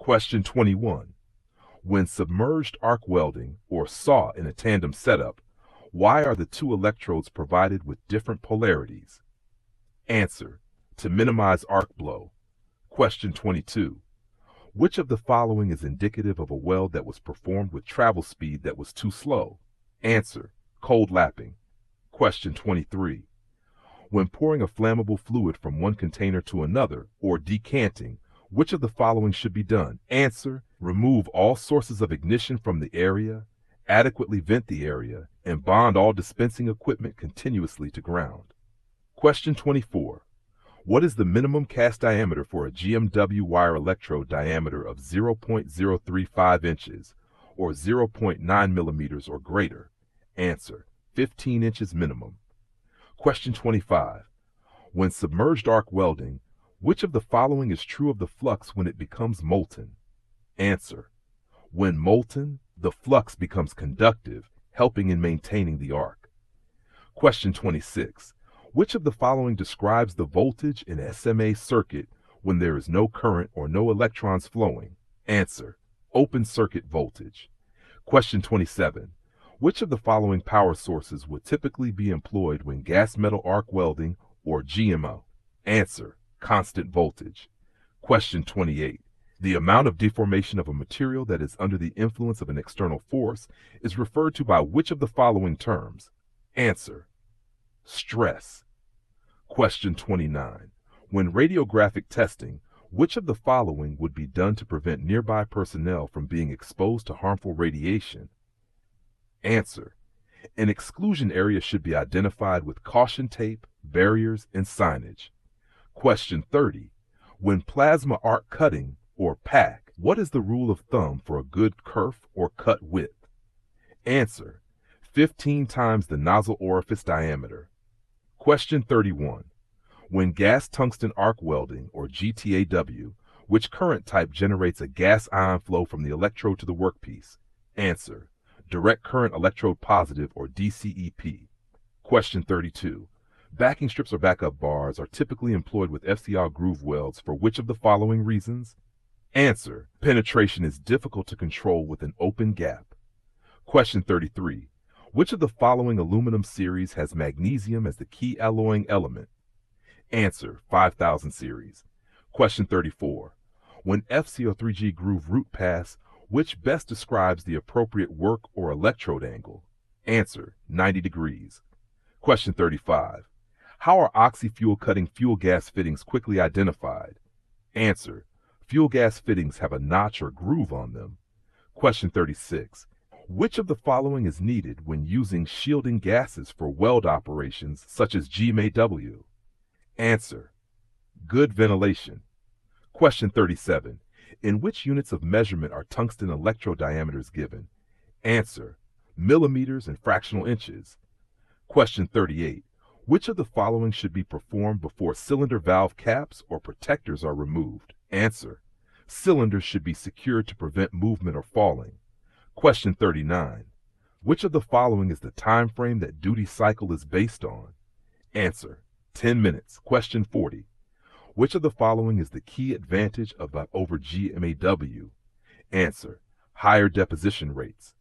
Question 21. When submerged arc welding or SAW in a tandem setup, why are the two electrodes provided with different polarities? Answer: to minimize arc blow. Question 22. Which of the following is indicative of a weld that was performed with travel speed that was too slow? Answer: cold lapping. Question 23. When pouring a flammable fluid from one container to another, or decanting, which of the following should be done? Answer: remove all sources of ignition from the area, adequately vent the area, and bond all dispensing equipment continuously to ground. Question 24. What is the minimum cast diameter for a GMW wire electrode diameter of 0.035 inches or 0.9 millimeters or greater? Answer: 15 inches minimum. Question 25. When submerged arc welding, which of the following is true of the flux when it becomes molten? Answer: when molten, the flux becomes conductive, helping in maintaining the arc. Question 26. Which of the following describes the voltage in a SMA circuit when there is no current or no electrons flowing? Answer: open circuit voltage. Question 27. Which of the following power sources would typically be employed when gas metal arc welding or GMO? Answer: constant voltage. Question 28. The amount of deformation of a material that is under the influence of an external force is referred to by which of the following terms? Answer: stress. Question 29. When radiographic testing, which of the following would be done to prevent nearby personnel from being exposed to harmful radiation? Answer: an exclusion area should be identified with caution tape, barriers, and signage. Question 30. When plasma arc cutting, or PAC, what is the rule of thumb for a good kerf or cut width? Answer: 15 times the nozzle orifice diameter. Question 31. When gas tungsten arc welding, or GTAW, which current type generates a gas ion flow from the electrode to the workpiece? Answer: direct current electrode positive, or DCEP. Question 32. Backing strips or backup bars are typically employed with FCR groove welds for which of the following reasons? Answer: penetration is difficult to control with an open gap. Question 33. Which of the following aluminum series has magnesium as the key alloying element? Answer: 5000 series. Question 34. When FCO3G groove root pass, which best describes the appropriate work or electrode angle? Answer: 90 degrees. Question 35. How are oxy-fuel cutting fuel gas fittings quickly identified? Answer: fuel gas fittings have a notch or groove on them. Question 36. Which of the following is needed when using shielding gases for weld operations such as GMAW? Answer: good ventilation. Question 37. In which units of measurement are tungsten electrode diameters given? Answer: millimeters and fractional inches. Question 38. Which of the following should be performed before cylinder valve caps or protectors are removed? Answer: cylinders should be secured to prevent movement or falling. Question 39. Which of the following is the time frame that duty cycle is based on? Answer: 10 minutes. Question 40. Which of the following is the key advantage of over GMAW? Answer: higher deposition rates.